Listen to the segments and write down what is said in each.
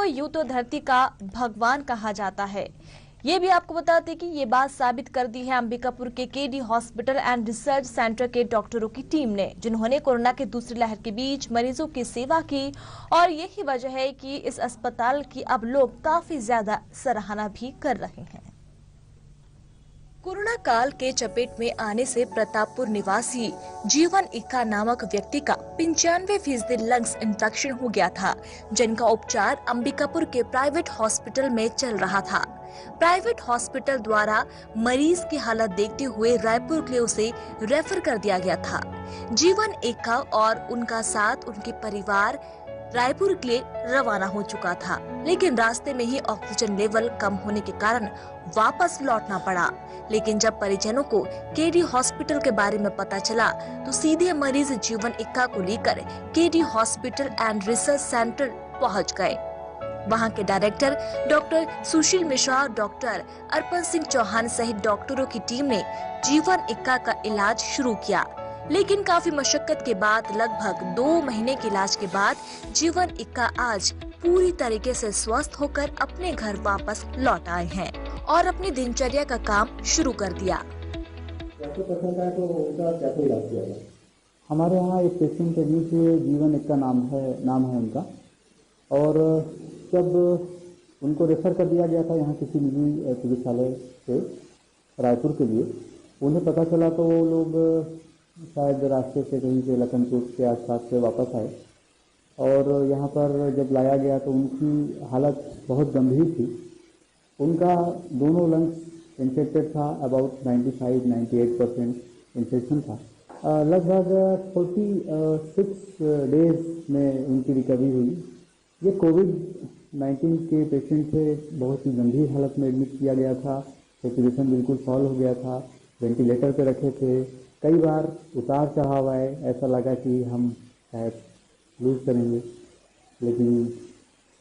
को यूं तो धरती का भगवान कहा जाता है। ये भी आपको बताते कि ये बात साबित कर दी है अंबिकापुर के KD hospital and research centre के डॉक्टरों की टीम ने, जिन्होंने कोरोना की दूसरी लहर के बीच मरीजों की सेवा की। और यही वजह है कि इस अस्पताल की अब लोग काफी ज्यादा सराहना भी कर रहे हैं। कोरोना काल के चपेट में आने से प्रतापपुर निवासी जीवन इक्का नामक व्यक्ति का 95% लंग्स इन्फेक्शन हो गया था, जिनका उपचार अंबिकापुर के प्राइवेट हॉस्पिटल में चल रहा था। प्राइवेट हॉस्पिटल द्वारा मरीज की हालत देखते हुए रायपुर के लिए उसे रेफर कर दिया गया था। जीवन इक्का और उनका साथ उनके परिवार रायपुर के लिए रवाना हो चुका था, लेकिन रास्ते में ही ऑक्सीजन लेवल कम होने के कारण वापस लौटना पड़ा। लेकिन जब परिजनों को केडी हॉस्पिटल के बारे में पता चला तो सीधे मरीज जीवन इक्का को लेकर KD hospital and research centre पहुंच गए। वहां के डायरेक्टर डॉक्टर सुशील मिश्रा, डॉक्टर अर्पण सिंह चौहान सहित डॉक्टरों की टीम ने जीवन इक्का का इलाज शुरू किया। लेकिन काफी मशक्कत के बाद लगभग 2 महीने के इलाज के बाद जीवन इक्का आज पूरी तरीके से स्वस्थ होकर अपने घर वापस लौट आए हैं और अपनी दिनचर्या का काम शुरू कर दिया। हमारे यहाँ एक पेशेंट के बीच जीवन इक्का नाम है उनका, और जब उनको रेफर कर दिया गया था यहाँ किसी निजी चिकित्सालय से रायपुर के लिए, उन्हें पता चला तो वो लोग शायद रास्ते से कहीं से लखनपुर के आसपास से वापस आए, और यहाँ पर जब लाया गया तो उनकी हालत बहुत गंभीर थी। उनका दोनों लंग्स इन्फेक्टेड था, अबाउट 95-98% इन्फेक्शन था। लगभग 46 डेज में उनकी रिकवरी हुई। ये कोविड-19 के पेशेंट थे, बहुत ही गंभीर हालत में एडमिट किया गया था। सिचुएशन बिल्कुल सॉल्व हो गया था, वेंटिलेटर पे रखे थे। कई बार उतार चढ़ाव आए, ऐसा लगा कि हम शायद लूज करेंगे, लेकिन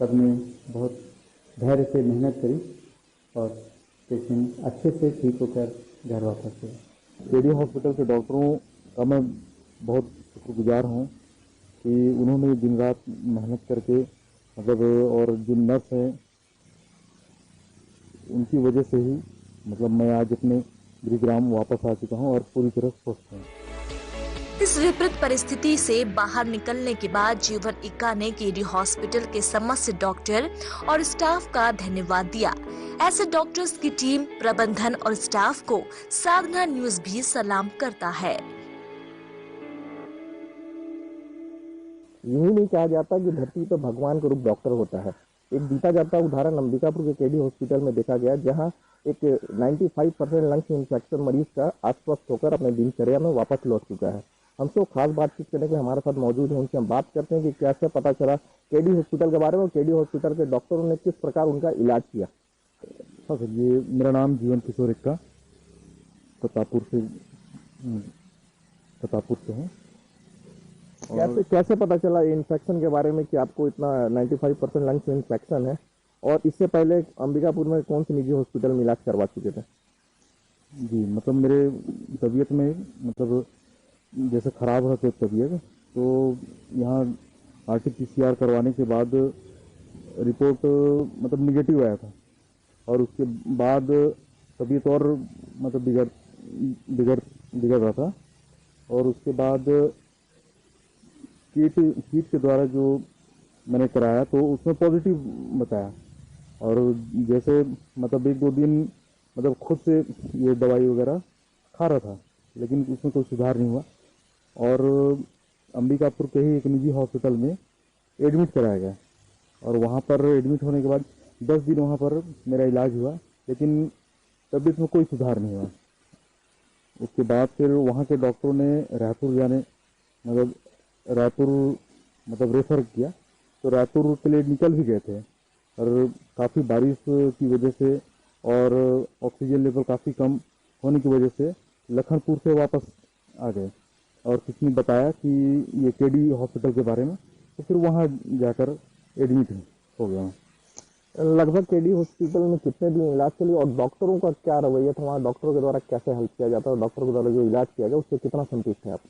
सबने बहुत धैर्य से मेहनत करी और पेशेंट अच्छे से ठीक होकर घर वापस गए। केडी हॉस्पिटल के डॉक्टरों का मैं बहुत शुक्रगुजार हूँ कि उन्होंने दिन रात मेहनत करके मतलब, और जो नर्स हैं उनकी वजह से ही मतलब मैं आज अपने गृहग्राम वापस आ चुका हूँ और पूरी तरह स्वस्थ हूँ। इस विपरीत परिस्थिति से बाहर निकलने के बाद जीवन इक्का ने केडी हॉस्पिटल के समस्त डॉक्टर और स्टाफ का धन्यवाद दिया। ऐसे डॉक्टर्स की टीम, प्रबंधन और स्टाफ को साधना न्यूज भी सलाम करता है। यही नहीं कहा जाता कि धरती पर भगवान का रूप डॉक्टर होता है। एक बीता जाता उदाहरण अंबिकापुर के केडी हॉस्पिटल में देखा गया, जहां एक 95% लंग्स इन्फेक्शन मरीज का आश्वस्त होकर अपने दिनचर्या में वापस लौट चुका है। हमसे खास बातचीत करने के हमारे साथ मौजूद है, उनसे हम बात करते हैं कि कैसे पता चला केडी हॉस्पिटल के बारे में और केडी हॉस्पिटल के डॉक्टरों ने किस प्रकार उनका इलाज किया। हाँ सर, ये मेरा नाम जीवन किशोर इक्का, प्रतापपुर से हूँ। कैसे पता चला इन्फेक्शन के बारे में कि आपको इतना 95% लंग्स इन्फेक्शन है, और इससे पहले अंबिकापुर में कौन से निजी हॉस्पिटल में इलाज करवा चुके थे? जी मतलब मेरे तबीयत में मतलब जैसे ख़राब है तबीयत, तो यहाँ RT-PCR करवाने के बाद रिपोर्ट मतलब निगेटिव आया था, और उसके बाद तबीयत और मतलब बिगड़ रहा था। और उसके बाद किट के द्वारा जो मैंने कराया तो उसमें पॉजिटिव बताया, और जैसे मतलब 1-2 दिन मतलब खुद से ये दवाई वगैरह खा रहा था, लेकिन उसमें कोई सुधार नहीं हुआ, और अंबिकापुर के ही एक निजी हॉस्पिटल में एडमिट कराया गया, और वहाँ पर एडमिट होने के बाद 10 दिन वहाँ पर मेरा इलाज हुआ, लेकिन तबीयत में कोई सुधार नहीं हुआ। उसके बाद फिर वहाँ के डॉक्टरों ने रायपुर रेफ़र किया, तो रायपुर के लिए निकल भी गए थे, और काफ़ी बारिश की वजह से और ऑक्सीजन लेवल काफ़ी कम होने की वजह से लखनपुर से वापस आ गए, और किसी ने बताया कि ये केडी हॉस्पिटल के बारे में, तो फिर वहाँ जाकर एडमिट हो गया। लगभग केडी हॉस्पिटल में कितने दिन इलाज के लिए, और डॉक्टरों का क्या रवैया था वहाँ, डॉक्टरों के द्वारा कैसे हेल्प किया जाता है, और डॉक्टरों के द्वारा जो इलाज किया गया उससे कितना संतुष्ट है आप?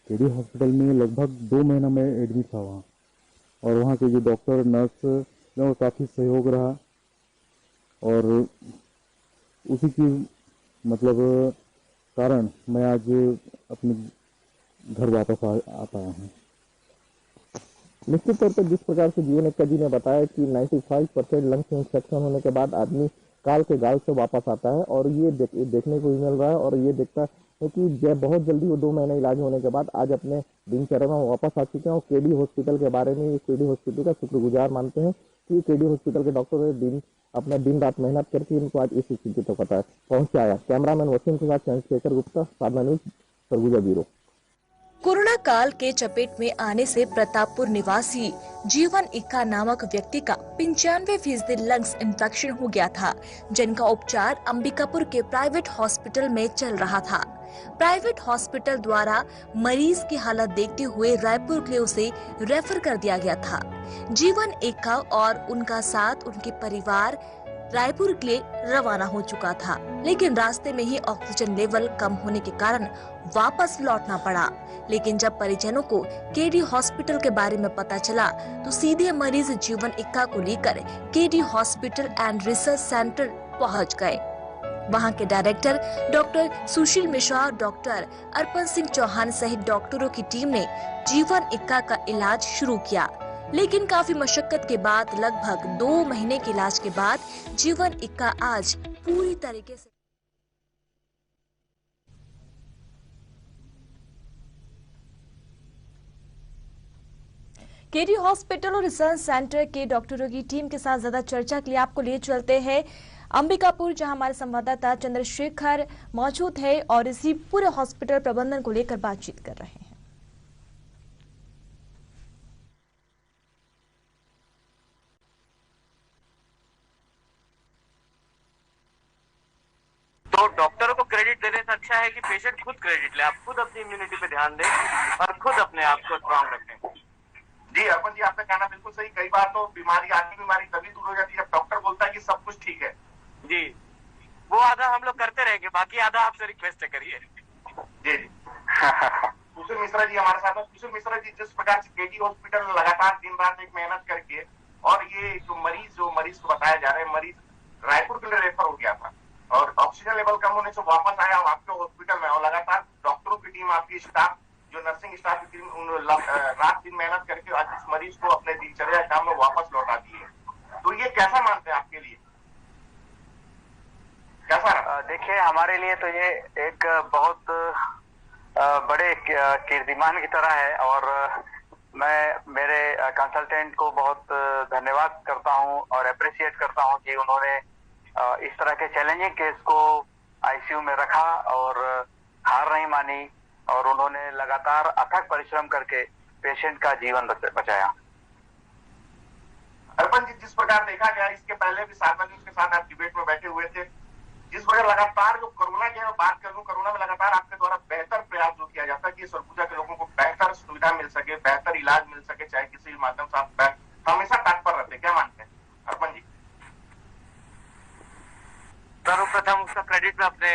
केडी हॉस्पिटल में लगभग 2 महीना में एडमिट था वहाँ, और वहाँ के जो डॉक्टर, नर्स जो काफ़ी सहयोग रहा और उसी की मतलब कारण मैं आज अपने घर वापस आ पाया हूँ। निश्चित तौर पर जिस प्रकार से जीवन एक्का जी ने बताया कि 95% लंग्स इंफेक्शन होने के बाद आदमी काल के गाल से वापस आता है और ये देखने को भी मिल रहा है और ये देखता है कि जब बहुत जल्दी वो 2 महीने इलाज होने के बाद आज अपने दिनचर्या में वापस आ चुके हैं और केडी हॉस्पिटल के बारे में केडी हॉस्पिटल का शुक्रगुजार मानते हैं कि केडी हॉस्पिटल के डॉक्टर ने अपना दिन रात मेहनत करके इनको आज इस स्थिति तक पहुंचाया। कैमरामैन वसीम के साथ चंद्रशेखर गुप्ता, साधना न्यूज, सरगुजा ब्यूरो। कोरोना काल के चपेट में आने से प्रतापपुर निवासी जीवन इक्का नामक व्यक्ति का 95% लंग्स इन्फेक्शन हो गया था, जिनका उपचार अंबिकापुर के प्राइवेट हॉस्पिटल में चल रहा था। प्राइवेट हॉस्पिटल द्वारा मरीज की हालत देखते हुए रायपुर के लिए उसे रेफर कर दिया गया था। जीवन इक्का और उनका साथ उनके परिवार रायपुर के लिए रवाना हो चुका था, लेकिन रास्ते में ही ऑक्सीजन लेवल कम होने के कारण वापस लौटना पड़ा। लेकिन जब परिजनों को केडी हॉस्पिटल के बारे में पता चला तो सीधे मरीज जीवन इक्का को लेकर KD hospital and research centre पहुंच गए। वहां के डायरेक्टर डॉक्टर सुशील मिश्रा, डॉक्टर अर्पण सिंह चौहान सहित डॉक्टरों की टीम ने जीवन इक्का का इलाज शुरू किया, लेकिन काफी मशक्कत के बाद लगभग 2 महीने के इलाज के बाद जीवन इक्का आज पूरी तरीके से केडी हॉस्पिटल और रिसर्च सेंटर के डॉक्टरों की टीम के साथ ज्यादा चर्चा के लिए आपको ले चलते हैं अंबिकापुर, जहां हमारे संवाददाता चंद्रशेखर मौजूद है और इसी पूरे हॉस्पिटल प्रबंधन को लेकर बातचीत कर रहे हैं। तो डॉक्टरों को क्रेडिट देने से अच्छा है कि पेशेंट खुद क्रेडिट ले। आप खुद अपनी इम्यूनिटी पे ध्यान दें और खुद अपने आप को स्ट्रांग रखें। जी अर्पण जी, आपका कहना बिल्कुल सही। कई बार तो बीमारी आती तभी दूर हो जाती है जब डॉक्टर बोलता है कि सब कुछ ठीक है। जी, वो आधा हम लोग करते रहेंगे, बाकी आधा आपसे रिक्वेस्ट करिए। जी जी कुशल मिश्रा जी हमारे साथ है। कुशल मिश्रा जी, जिस प्रकार से केडी हॉस्पिटल लगातार दिन रात एक मेहनत करके और ये जो मरीज को बताया जा रहा है, मरीज रायपुर के लिए रेफर हो गया था और ऑक्सीजन लेवल कम होने से वापस आया आपके हॉस्पिटल में और लगातार डॉक्टरों की टीम, आपकी स्टाफ, जो नर्सिंग स्टाफ की टीम रात दिन मेहनत करके आज इस मरीज को अपने दिनचर्या काम में वापस लौटा दिए। तो ये कैसा मानते हैं आपके लिए, कैसा? देखिए, हमारे लिए तो ये एक बहुत बड़े कीर्तिमान की तरह है और मैं मेरे कंसल्टेंट को बहुत धन्यवाद करता हूं और अप्रिशिएट करता हूं कि उन्होंने इस तरह के चैलेंजिंग केस को आईसीयू में रखा और हार नहीं मानी और उन्होंने लगातार अथक परिश्रम करके पेशेंट का जीवन बचाया। अर्पण जी, जिस प्रकार देखा गया, इसके पहले भी साधना न्यूज के साथ आप डिबेट में बैठे हुए थे, जिस प्रकार लगातार जो कोरोना की बात करूं, कोरोना में लगातार आपके द्वारा बेहतर प्रयास जो किया जाता है कि सरगुजा के लोगों को बेहतर सुविधा मिल सके, बेहतर इलाज मिल सके, चाहे किसी भी माध्यम से आप हमेशा तत्पर रहते, क्या मानते हैं अर्पण जी? सर्वप्रथम उसका क्रेडिट मैं अपने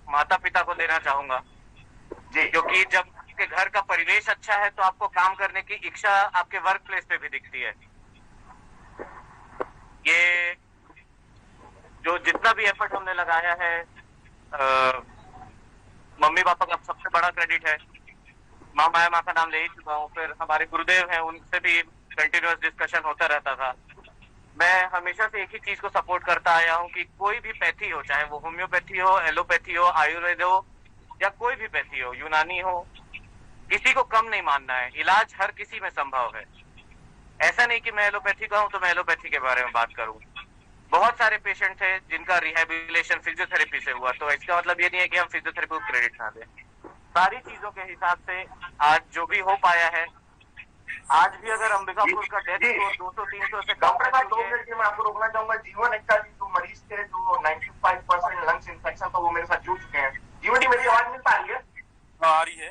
माता पिता को देना चाहूंगा जी, क्योंकि जब आपके घर का परिवेश अच्छा है तो आपको काम करने की इच्छा आपके वर्क प्लेस पे भी दिखती है। ये जो जितना भी एफर्ट हमने लगाया है, मम्मी पापा का सबसे बड़ा क्रेडिट है। माँ माया माँ का नाम ले ही चुका हूँ, फिर हमारे गुरुदेव हैं, उनसे भी कंटिन्यूअस डिस्कशन होता रहता था। मैं हमेशा से एक ही चीज को सपोर्ट करता आया हूँ कि कोई भी पैथी हो, चाहे वो होम्योपैथी हो, एलोपैथी हो, आयुर्वेद हो या कोई भी पैथी हो, यूनानी हो, किसी को कम नहीं मानना है। इलाज हर किसी में संभव है। ऐसा नहीं कि मैं एलोपैथी का हूं तो मैं एलोपैथी के बारे में बात करूं। बहुत सारे पेशेंट थे जिनका रिहेबिलिटेशन फिजियोथेरेपी से हुआ, तो इसका मतलब ये नहीं है कि हम फिजियोथेरेपी को क्रेडिट ना दें। सारी चीजों के हिसाब से आज जो भी हो पाया है, आज भी अगर अंबिकापुर का डेथ स्कोर 200-300 से डॉक्टर साहब 2 मिनट के मैं आपको रोकना चाहूंगा। जीवन एक्का जी जो मरीज थे, जो 95% लंग्स इंफेक्शन था, वो मेरे साथ जुड़ चुके हैं। जीवन जी, मेरी आवाज मिल पा रही है? आ रही है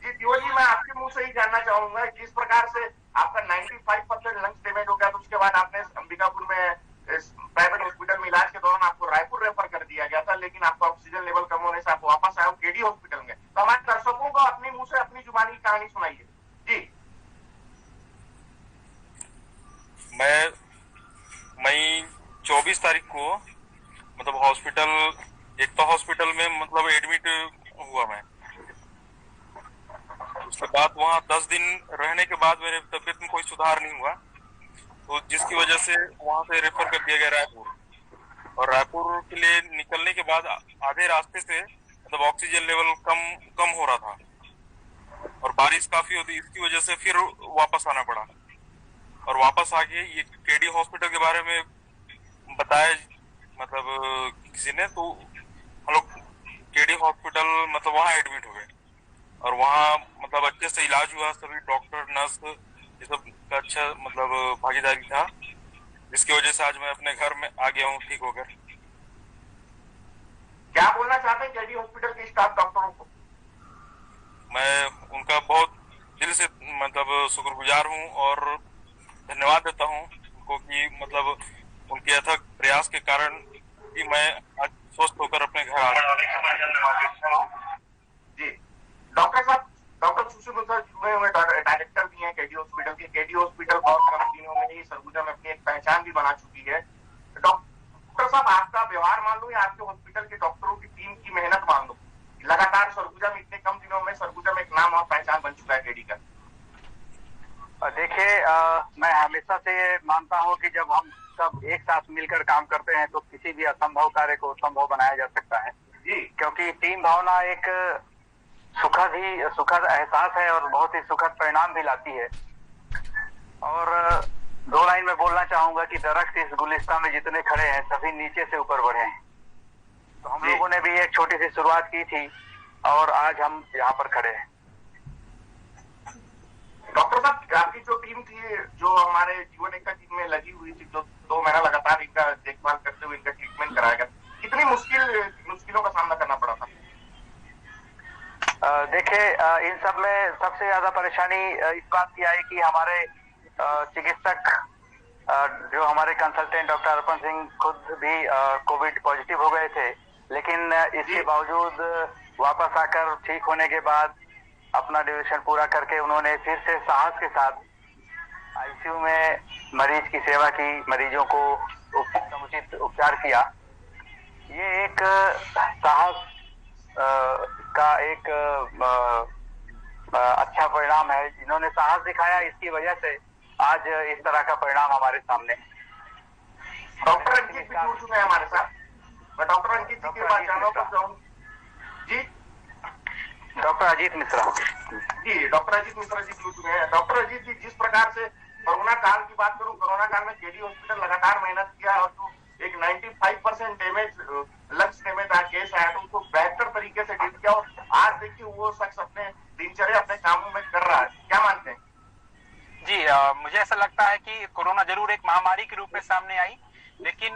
जी। जीवन जी, मैं आपके मुंह से ही जानना चाहूंगा, जिस प्रकार से आपका 95% लंग्स डैमेज हो गया, तो उसके बाद आपने अंबिकापुर में प्राइवेट हॉस्पिटल में इलाज के दौरान आपको रायपुर रेफर कर दिया गया था, लेकिन आपका ऑक्सीजन लेवल कम होने से आप वापस आए हो केडी हॉस्पिटल में। तो हमारे दर्शकों को अपने मुंह से अपनी जुबानी की कहानी सुनाइए जी। मैं 24 तारीख को मतलब हॉस्पिटल, एकता हॉस्पिटल में मतलब एडमिट हुआ मैं। उसके बाद वहाँ 10 दिन रहने के बाद मेरे तबीयत में कोई सुधार नहीं हुआ, तो जिसकी वजह से वहाँ से रेफर कर दिया गया रायपुर। और रायपुर के लिए निकलने के बाद आधे रास्ते से मतलब ऑक्सीजन लेवल कम हो रहा था और बारिश काफी होती, इसकी वजह से फिर वापस आना पड़ा। और वापस आके ये केडी हॉस्पिटल के बारे में बताया मतलब किसी ने, तो हम लोग केडी हॉस्पिटल मतलब वहाँ एडमिट हो गए और वहाँ मतलब अच्छे से इलाज हुआ। सभी डॉक्टर नर्स ये सब का अच्छा मतलब भागीदारी था, जिसकी वजह से आज मैं अपने घर में आ गया हूँ ठीक होकर। क्या बोलना चाहते हैं केडी हॉस्पिटल के स्टाफ डॉक्टरों को? मैं उनका बहुत दिल से मतलब शुक्रगुजार हूँ और धन्यवाद देता हूँ उनको कि मतलब उनके अथक प्रयास के कारण कि मैं आज स्वस्थ होकर अपने घर आ रहा हूँ। जी डॉक्टर साहब, डॉक्टर सुशील मिश्रा जुड़े हुए डायरेक्टर भी हैं केडी हॉस्पिटल के। केडी हॉस्पिटल बहुत कम दिनों में ही सरगुजा में अपनी एक पहचान भी बना चुकी है। डॉक्टर साहब, आपका व्यवहार मान लो या आपके हॉस्पिटल के डॉक्टरों की टीम की मेहनत मान लो, लगातार सरगुजा में इतने कम दिनों में सरगुजा में एक नाम और पहचान बन चुका है केडी का। देखिए, मैं हमेशा से ये मानता हूँ कि जब हम सब एक साथ मिलकर काम करते हैं तो किसी भी असंभव कार्य को संभव बनाया जा सकता है जी, क्योंकि टीम भावना एक सुखद एहसास है और बहुत ही सुखद परिणाम भी लाती है। और 2 लाइन में बोलना चाहूंगा कि दरख्त इस गुलिस्तान में जितने खड़े हैं सभी नीचे से ऊपर बढ़े हैं। तो हम लोगों ने भी एक छोटी सी शुरुआत की थी और आज हम यहाँ पर खड़े हैं। डॉक्टर साहब, आपकी जो टीम थी, जो हमारे जीवन एकता टीम में लगी हुई थी, जो 2 महीना लगातार इनका देखभाल करते हुए इनका ट्रीटमेंट कराया गया, कितनी मुश्किलों का सामना करना पड़ा था? देखिए, इन सब में सबसे ज्यादा परेशानी इस बात की आई कि हमारे चिकित्सक जो हमारे कंसल्टेंट डॉक्टर अर्पण सिंह खुद भी कोविड पॉजिटिव हो गए थे, लेकिन इसके बावजूद वापस आकर ठीक होने के बाद अपना ड्यूरेशन पूरा करके उन्होंने फिर से साहस के साथ आईसीयू में मरीज की सेवा की, मरीजों को समुचित उपचार किया। ये एक साहस का एक अच्छा परिणाम है। जिन्होंने साहस दिखाया, इसकी वजह से आज इस तरह का परिणाम हमारे सामने। डॉक्टर अंकित भी जुड़ चुके हैं हमारे साथ। मैं डॉक्टर अंकित जी के पास जाना चाहूँ। जी, डॉक्टर अजीत मिश्रा जी, डॉक्टर अजीत मिश्रा जी जुड़ चुके हैं। डॉक्टर अजीत जी, जिस प्रकार से कोरोना काल की बात करूं, कोरोना काल में केडी हॉस्पिटल लगातार मेहनत किया और जो एक 95% डैमेज लंग्स डैमेज केस आया, तो उसको बेहतर तरीके से डील किया और आज देखिए वो शख्स अपने दिनचर्या अपने कामों में कर रहा है। क्या मानते हैं? जी, मुझे ऐसा लगता है कि कोरोना जरूर एक महामारी के रूप में सामने आई, लेकिन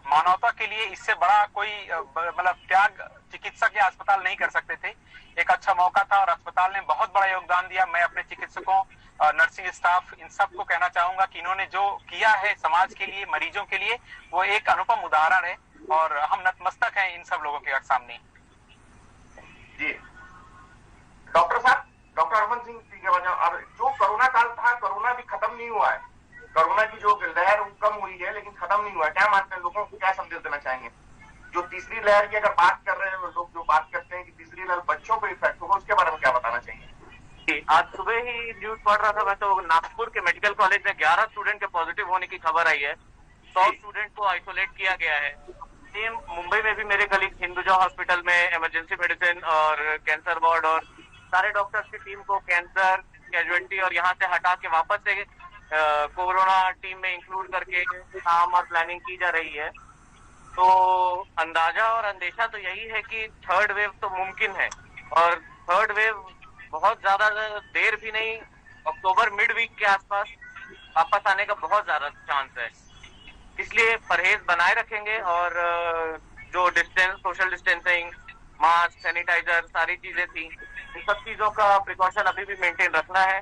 मानवता के लिए इससे बड़ा कोई मतलब त्याग चिकित्सक या अस्पताल नहीं कर सकते थे। एक अच्छा मौका था और अस्पताल ने बहुत बड़ा योगदान दिया। मैं अपने चिकित्सकों, नर्सिंग स्टाफ, इन सबको कहना चाहूंगा कि इन्होंने जो किया है समाज के लिए, मरीजों के लिए, वो एक अनुपम उदाहरण है और हम नतमस्तक हैं इन सब लोगों के सामने। जी डॉक्टर साहब, डॉक्टर अर्पण सिंह जी के वजह और जो कोरोना काल था, कोरोना भी खत्म नहीं हुआ है। कोरोना की जो लहर कम हुई है लेकिन खत्म नहीं हुआ है। क्या मानते हैं, लोगों को क्या संदेश देना चाहेंगे? जो तीसरी लहर की अगर बात कर रहे हैं लोग, जो बात करते हैं कि तीसरी लहर बच्चों पर इफेक्ट होगा, उसके बारे में क्या बताना चाहिए? आज सुबह ही न्यूज पढ़ रहा था मैं, तो नागपुर के मेडिकल कॉलेज में 11 स्टूडेंट के पॉजिटिव होने की खबर आई है। 100 स्टूडेंट को आइसोलेट किया गया है। सेम मुंबई में भी मेरे कलीग हिंदुजा हॉस्पिटल में इमरजेंसी मेडिसिन और कैंसर वार्ड और सारे डॉक्टर्स की टीम को कैंसर कैजुअलिटी और यहाँ से हटा के वापस से कोरोना टीम में इंक्लूड करके काम और प्लानिंग की जा रही है। तो अंदाजा और अंदेशा तो यही है कि थर्ड वेव तो मुमकिन है और थर्ड वेव बहुत ज्यादा देर भी नहीं, अक्टूबर मिड वीक के आसपास वापस आने का बहुत ज्यादा चांस है। इसलिए परहेज बनाए रखेंगे और जो distance, social distancing, mask, sanitiser, सारी चीजें थी, इन सब चीजों का प्रिकॉशन अभी भी मेंटेन रखना है।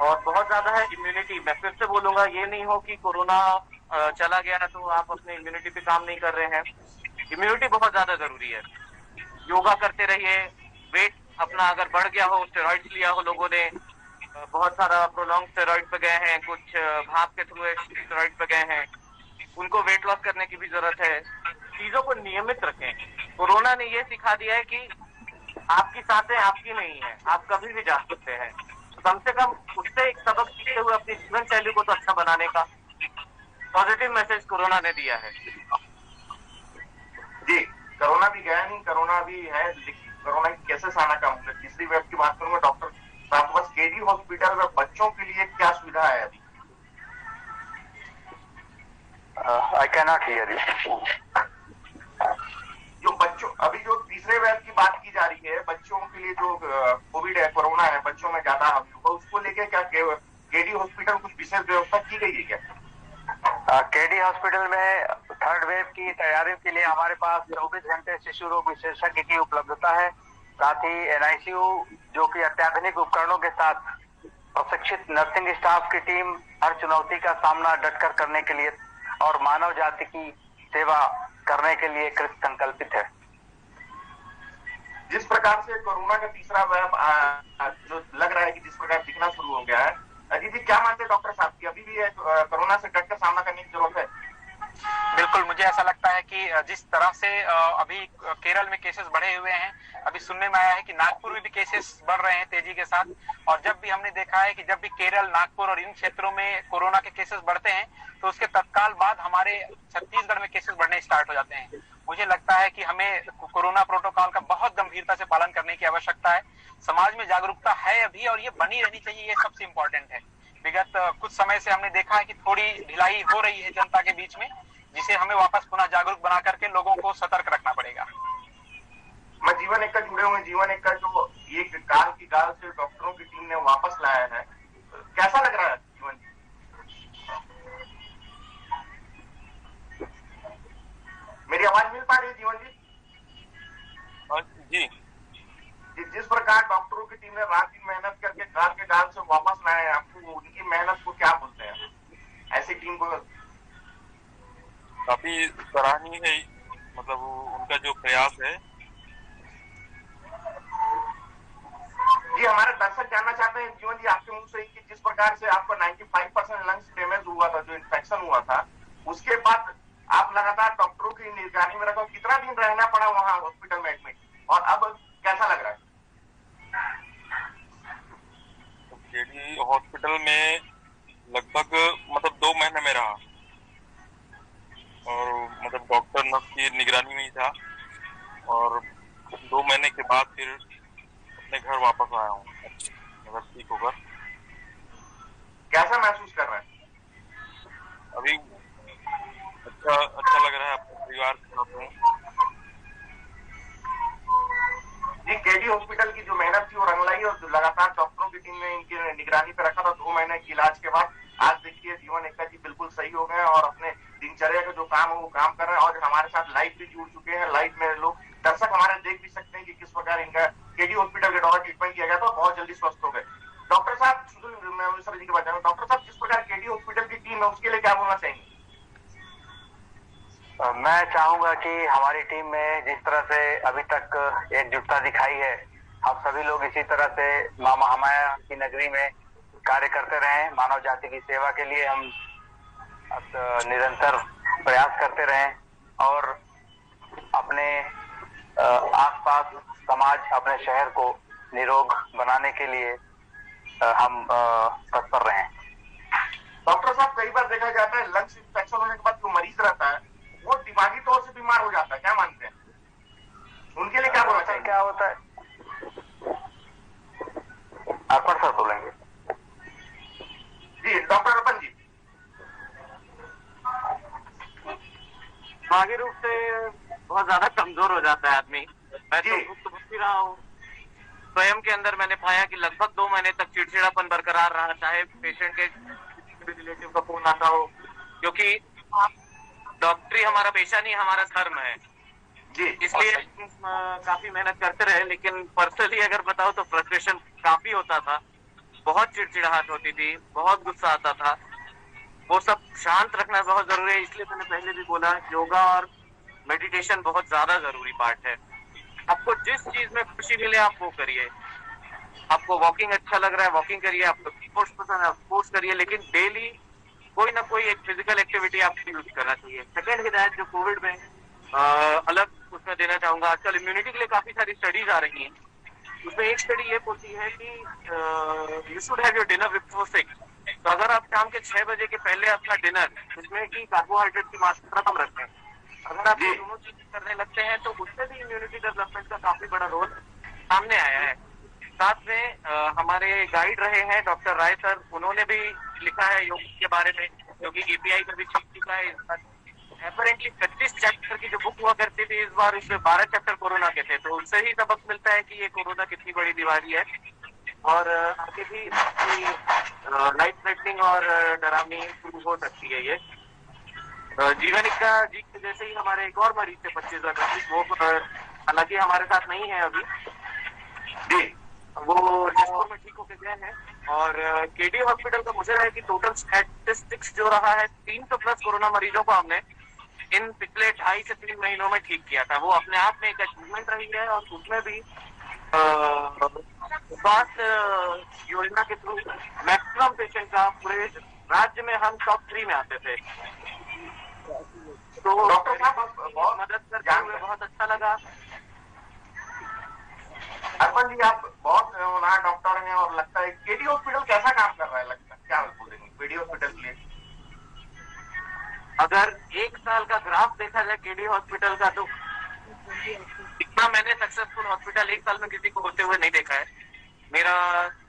और बहुत ज्यादा है इम्यूनिटी। मैं फिर से बोलूंगा, ये नहीं हो कि कोरोना चला गया तो आप अपने इम्यूनिटी पे काम नहीं कर रहे हैं। इम्यूनिटी बहुत ज्यादा जरूरी है। योगा करते रहिए। वेट अपना अगर बढ़ गया हो, स्टेरॉइड्स लिया हो लोगों ने, बहुत सारा प्रोलॉन्ग स्टेरॉइड पे गए हैं, कुछ भाप के थ्रू स्टेरॉइड पे गए हैं, उनको वेट लॉस करने की भी जरूरत है। चीजों को नियमित रखें। कोरोना ने ये सिखा दिया है कि आपकी सांसें आपकी नहीं है, आप कभी भी जा सकते हैं। तो कम से कम उससे एक सबक सीखते हुए अपनी जीवन शैली को तो अच्छा बनाने का पॉजिटिव मैसेज कोरोना ने दिया है। जी, कोरोना भी गया नहीं, कोरोना भी है, लेकिन कोरोना की कैसे सामना कम होगा। तीसरी वेव की बात करूंगा डॉक्टर साहब के पास केडी हॉस्पिटल में बच्चों के लिए क्या सुविधा है अभी? I can not here you. जो बच्चों अभी जो तीसरे वेव की बात की जा रही है, बच्चों के लिए जो कोविड है, कोरोना है, बच्चों में ज्यादा हावी होगा, उसको लेके क्या केडी हॉस्पिटल कुछ विशेष व्यवस्था की गई है क्या? केडी हॉस्पिटल में थर्ड वेव की तैयारी के लिए हमारे पास 24 घंटे शिशु रोग विशेषज्ञ की उपलब्धता है। साथ ही एनआईसीयू जो कि अत्याधुनिक उपकरणों के साथ प्रशिक्षित नर्सिंग स्टाफ की टीम हर चुनौती का सामना डटकर करने के लिए और मानव जाति की सेवा करने के लिए कृत संकल्पित है। जिस प्रकार से कोरोना का तीसरा वेव जो लग रहा है कि जिस प्रकार दिखना शुरू हो गया है, अजीत जी क्या मानते हैं डॉक्टर साहब की अभी भी कोरोना से डटकर सामना करने की जरूरत है? बिल्कुल, मुझे ऐसा लगता है कि जिस तरह से अभी केरल में केसेस बढ़े हुए हैं, अभी सुनने में आया है कि नागपुर में भी केसेस बढ़ रहे हैं तेजी के साथ। और जब भी हमने देखा है कि जब भी केरल, नागपुर और इन क्षेत्रों में कोरोना के केसेस बढ़ते हैं तो उसके तत्काल बाद हमारे छत्तीसगढ़ में केसेस बढ़ने स्टार्ट हो जाते हैं। मुझे लगता है कि हमें कोरोना प्रोटोकॉल का बहुत गंभीरता से पालन करने की आवश्यकता है। समाज में जागरूकता है अभी और ये बनी रहनी चाहिए, ये सबसे इम्पोर्टेंट है। विगत कुछ समय से हमने देखा है कि थोड़ी ढिलाई हो रही है जनता के बीच में, जिसे हमें वापस पुनः जागरूक बना करके लोगों को सतर्क रखना पड़ेगा। मैं जीवन एक का जुड़े हुए जीवन एक का जो एक काल की गाल से डॉक्टरों की टीम ने वापस लाया है, कैसा लग रहा है जीवन? मेरी आवाज मिल पा रही है जीवन जी? जी, जिस प्रकार डॉक्टरों की टीम ने रात दिन मेहनत करके काल के गाल से वापस लाए हैं, आपको उनकी मेहनत को क्या बोलते हैं? ऐसी टीम को काफी सराहनीय है, मतलब उनका जो प्रयास है। जी, हमारे दर्शक जानना चाहते हैं जीवन जी आपके मुंह से कि जिस प्रकार से आपको 95% लंग्स डैमेज हुआ था, जो इन्फेक्शन हुआ था, उसके बाद आप लगातार डॉक्टरों की निगरानी में रखो, कितना दिन रहना पड़ा वहां हॉस्पिटल में एडमिट, और अब कैसा लग रहा है? केडी हॉस्पिटल में लगभग मतलब 2 महीने में रहा और मतलब डॉक्टर नर्स की निगरानी में ही था, और 2 महीने के बाद फिर अपने घर वापस आया हूँ मतलब ठीक होकर। कैसा महसूस कर रहे हैं अभी? अच्छा लग रहा है, अपने परिवार के साथ हूँ। जी, केडी हॉस्पिटल की जो मेहनत थी वो रंग लाई, और लगातार डॉक्टरों की टीम ने इनकी निगरानी पे रखा था। 2 महीने के इलाज के बाद आज देखिए जीवन एक्का जी बिल्कुल सही हो गए और अपने दिनचर्या का जो काम है वो काम कर रहे हैं, और हमारे साथ लाइव भी जुड़ चुके हैं। लाइव में लोग दर्शक हमारे देख भी सकते हैं कि किस प्रकार इनका केडी हॉस्पिटल के द्वारा ट्रीटमेंट किया गया था, बहुत जल्दी स्वस्थ हो गए। डॉक्टर साहब, मैं मिश्रा जी की बात करूँ, डॉक्टर साहब जिस प्रकार केडी हॉस्पिटल की टीम है उसके लिए क्या बोलना चाहेंगे? मैं चाहूंगा कि हमारी टीम में जिस तरह से अभी तक एकजुटता दिखाई है, आप सभी लोग इसी तरह से मां महामाया की नगरी में कार्य करते रहें। मानव जाति की सेवा के लिए हम निरंतर प्रयास करते रहें और अपने आसपास समाज, अपने शहर को निरोग बनाने के लिए हम तत्पर रहें। डॉक्टर साहब, कई बार देखा जाता है लंग्स इंफेक्शन होने के बाद जो मरीज रहता है वो दिमागी तौर से बीमार हो जाता है, क्या मानते हैं? उनके लिए क्या बोलना चाहिए? क्या होता है? अर्पण सर बोलेंगे। जी, डॉक्टर अर्पण जी। दिमागी रूप से बहुत ज्यादा कमजोर हो जाता है आदमी। मैं तो भुगत भी रहा हूँ। स्वयं के अंदर मैंने पाया कि लगभग 2 महीने तक चिड़चिड़ापन बरकरार रहा, चाहे पेशेंट के रिलेटिव का फोन आता हो, क्योंकि डॉक्टरी हमारा पेशा नहीं, हमारा धर्म है जी। इसलिए काफी मेहनत करते रहे, लेकिन पर्सनली अगर बताओ तो फ्रस्ट्रेशन काफी होता था, बहुत चिड़चिड़ाहट होती थी, बहुत गुस्सा आता था। वो सब शांत रखना बहुत जरूरी है। इसलिए मैंने पहले भी बोला, योगा और मेडिटेशन बहुत ज्यादा जरूरी पार्ट है। आपको जिस चीज में खुशी मिले आप वो करिए। आपको वॉकिंग अच्छा लग रहा है, वॉकिंग करिए। आपको स्पोर्ट्स पसंद है, स्पोर्ट्स करिए, लेकिन डेली कोई ना कोई एक फिजिकल एक्टिविटी आपको यूज करना चाहिए। सेकेंड हिदायत जो कोविड में अलग उसमें देना चाहूंगा, आजकल इम्यूनिटी के लिए काफी सारी स्टडीज आ रही हैं। उसमें एक स्टडी ये बोलती है कि you should have your dinner before 6। तो अगर आप शाम के 6 बजे के पहले अपना डिनर, जिसमें कि कार्बोहाइड्रेट की मात्रा कम रखते हैं, अगर आप ये दोनों चीज करने लगते हैं तो उससे भी इम्यूनिटी डेवलपमेंट का काफी बड़ा रोल सामने आया है। साथ में हमारे गाइड रहे हैं डॉक्टर राय सर, उन्होंने भी लिखा है योग के बारे में, जो कि एपीआई में भी छप चुका है। अपेरेंटली 25 चैप्टर की जो बुक हुआ करती थी, इस बार उसमें 12 चैप्टर कोरोना के थे। तो उससे ही सबक मिलता है कि ये कोरोना कितनी बड़ी बीमारी है और आगे भी लाइफ थ्रेटनिंग और डरावनी शुरू हो सकती है। ये जीवनिका जी के जैसे ही हमारे एक और मरीज थे 25 अगस्त, वो हालांकि हमारे साथ नहीं है अभी जी, वो जयपुर में ठीक होके गए हैं। और केडी हॉस्पिटल का मुझे है कि टोटल स्टैटिस्टिक्स जो रहा है, 300 प्लस कोरोना मरीजों को हमने इन पिछले 2.5 से 3 महीनों में ठीक किया था। वो अपने आप में एक अचीवमेंट रही है और उसमें भी स्वास्थ्य योजना के थ्रू मैक्सिमम पेशेंट का पूरे राज्य में हम टॉप 3 में आते थे। तो डॉक्टर साहब बहुत मदद करते हुए बहुत अच्छा लगा। अर्पण जी, आप बहुत वहाँ डॉक्टर हैं और लगता है केडी हॉस्पिटल कैसा काम कर रहा है, लगता है क्या बोलेंगे केडी हॉस्पिटल के लिए? अगर 1 साल का ग्राफ देखा जाए केडी हॉस्पिटल का, तो इतना मैंने सक्सेसफुल हॉस्पिटल 1 साल में किसी को होते हुए नहीं देखा है। मेरा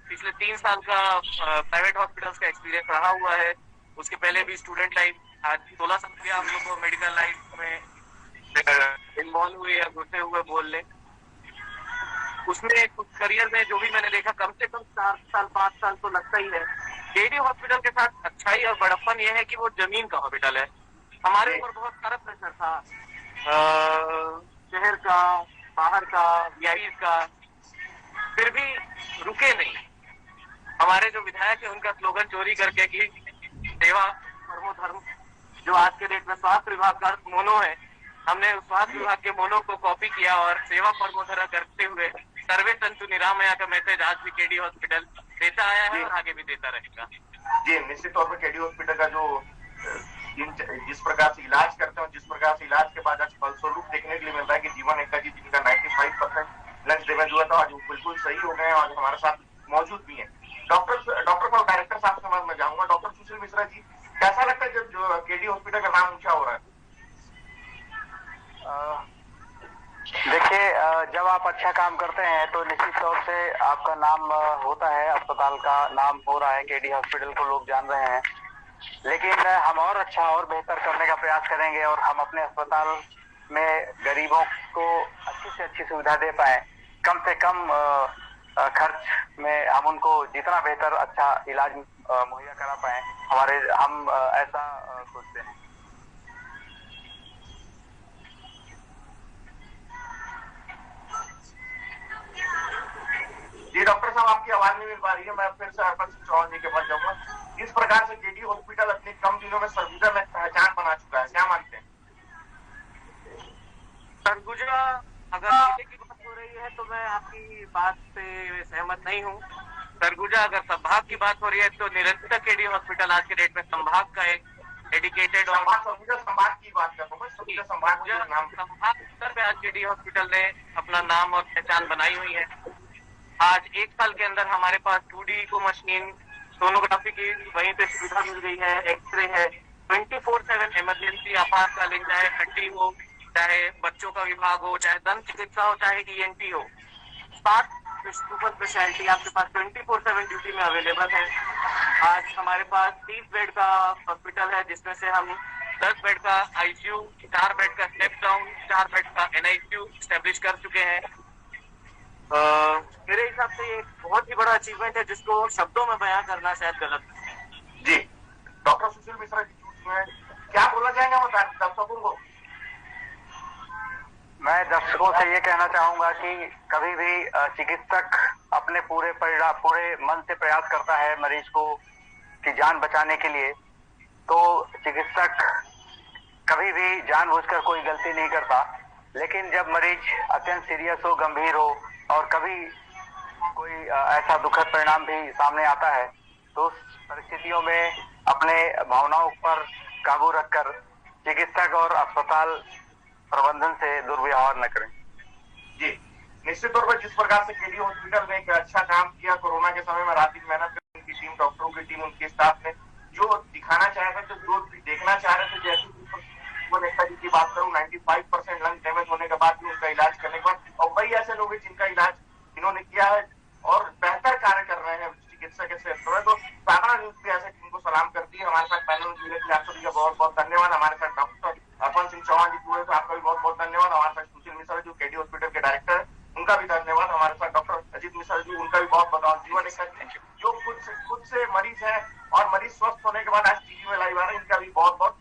पिछले 3 साल का प्राइवेट हॉस्पिटल्स का एक्सपीरियंस रहा हुआ है। उसके पहले भी स्टूडेंट लाइफ, आज 16 साल के हम लोग को मेडिकल लाइफ में इन्वॉल्व हुए या घुसे हुए बोल ले, उसमें कुछ करियर में जो भी मैंने देखा, कम से कम 4 साल 5 साल तो लगता ही है। केडी हॉस्पिटल के साथ अच्छाई और बड़प्पन यह है कि वो जमीन का हॉस्पिटल है। हमारे ऊपर बहुत सारा प्रेशर था, शहर का, बाहर का, वीआईपीज़ का, फिर भी रुके नहीं। हमारे जो विधायक है उनका स्लोगन चोरी करके कि सेवा परमो धर्म, जो आज के डेट में स्वास्थ्य विभाग का मोनो है, हमने स्वास्थ्य विभाग के मोनो को कॉपी किया और सेवा परमो धर्म करते हुए सर्वे संतु निरामया का मैसेज आज भी केडी हॉस्पिटल देता आया है और आगे भी देता रहेगा। जी, निश्चित तौर पर केडी हॉस्पिटल का जो जिस प्रकार से इलाज करते हैं, जिस प्रकार से इलाज के बाद आज फलस्वरूप देखने के लिए मिल रहा है कि जीवन एक्का जी, जिनका 95% लंग्स डैमेज हुआ था, आज वो बिल्कुल सही हो गए हैं और हमारे साथ मौजूद भी हैं। डॉक्टर को डायरेक्टर साहब से मैं जाऊंगा। डॉक्टर सुशील मिश्रा जी, कैसा लगता है जब जो केडी हॉस्पिटल का नाम ऊंचा हो रहा है? देखिए, जब आप अच्छा काम करते हैं तो निश्चित तौर से आपका नाम होता है, अस्पताल का नाम हो रहा है, केडी हॉस्पिटल को लोग जान रहे हैं। लेकिन हम और अच्छा और बेहतर करने का प्रयास करेंगे और हम अपने अस्पताल में गरीबों को अच्छी से अच्छी सुविधा दे पाए, कम से कम खर्च में हम उनको जितना बेहतर अच्छा इलाज मुहैया करा पाए, हम ऐसा सोचते हैं। जी डॉक्टर साहब, आपकी आवाज नहीं मिल पा रही है, मैं फिर से अर्पण सिंह चौहान जी के पास जाऊंगा। किस प्रकार से केडी हॉस्पिटल अपने कम दिनों में सरगुजा में पहचान बना चुका है, क्या मानते हैं? सरगुजा, अगर जिले की बात हो रही है तो मैं आपकी बात से सहमत नहीं हूँ। सरगुजा अगर संभाग की बात हो रही है तो निरंतर केडी हॉस्पिटल आज के डेट में संभाग का एक डेडिकेटेड और संभाग की बात कर रहा हूँ, संभाग स्तर पे आज केडी हॉस्पिटल ने अपना नाम और पहचान बनाई हुई है। आज 1 साल के अंदर हमारे पास 2D को मशीन, सोनोग्राफी की वहीं पे सुविधा मिल गई है, एक्सरे है, 24/7 इमरजेंसी आपातकालीन, चाहे हड्डी हो, चाहे बच्चों का विभाग हो, चाहे दंत चिकित्सा हो, चाहे ENT हो, 7 सुपर स्पेशलिटी आपके पास 24/7 ड्यूटी में अवेलेबल है। आज हमारे पास 30 बेड का हॉस्पिटल है, जिसमें से हम 10 बेड का ICU, 4 बेड का स्टेप डाउन, 4 बेड का NICU स्टैब्लिश कर चुके हैं। मेरे हिसाब से ये बहुत ही बड़ा अचीवमेंट है जिसको शब्दों में बयां करना शायद गलत है। जी डॉक्टर सुशील मिश्रा जी, क्या बोलना चाहेंगे दर्शकों को? मैं दर्शकों से ये कहना चाहूंगा कि कभी भी चिकित्सक अपने पूरे मन से प्रयास करता है मरीज को की जान बचाने के लिए, तो चिकित्सक कभी भी जानबूझकर कोई गलती नहीं करता। लेकिन जब मरीज अत्यंत सीरियस हो, गंभीर हो और कभी कोई ऐसा दुखद परिणाम भी सामने आता है, तो उस परिस्थितियों में अपने भावनाओं पर काबू रखकर चिकित्सक और अस्पताल प्रबंधन से दुर्व्यवहार न करें। जी, निश्चित तौर पर जिस प्रकार से केडी हॉस्पिटल ने एक अच्छा काम किया कोरोना के समय में, रात दिन मेहनत कर उनकी टीम, डॉक्टरों की टीम, उनके स्टाफ ने जो दिखाना चाह रहे थे, जो देखना चाह रहे थे, जैसे की बात करूं 95% लंग डैमेज होने के बाद भी उनका इलाज करने के बाद, और कई ऐसे लोग हैं जिनका इलाज इन्होंने किया है और बेहतर कार्य कर रहे हैं चिकित्सक के क्षेत्र में। तो साधारण न्यूज भी ऐसे टीम को सलाम करती है। हमारे साथ पैनल जुड़े थे, आप सभी का बहुत बहुत धन्यवाद। हमारे साथ डॉक्टर अर्पण सिंह चौहान जी जुड़े थे, आपका भी बहुत बहुत धन्यवाद। हमारे साथ सुशील मिश्रा जो केडी हॉस्पिटल के डायरेक्टर है, उनका भी धन्यवाद। हमारे साथ डॉक्टर अजीत मिश्रा जी, उनका भी बहुत बहुत जीवन जो खुद से मरीज है और मरीज स्वस्थ होने के बाद आज टीवी में लाइव आ रहे हैं, इनका भी बहुत बहुत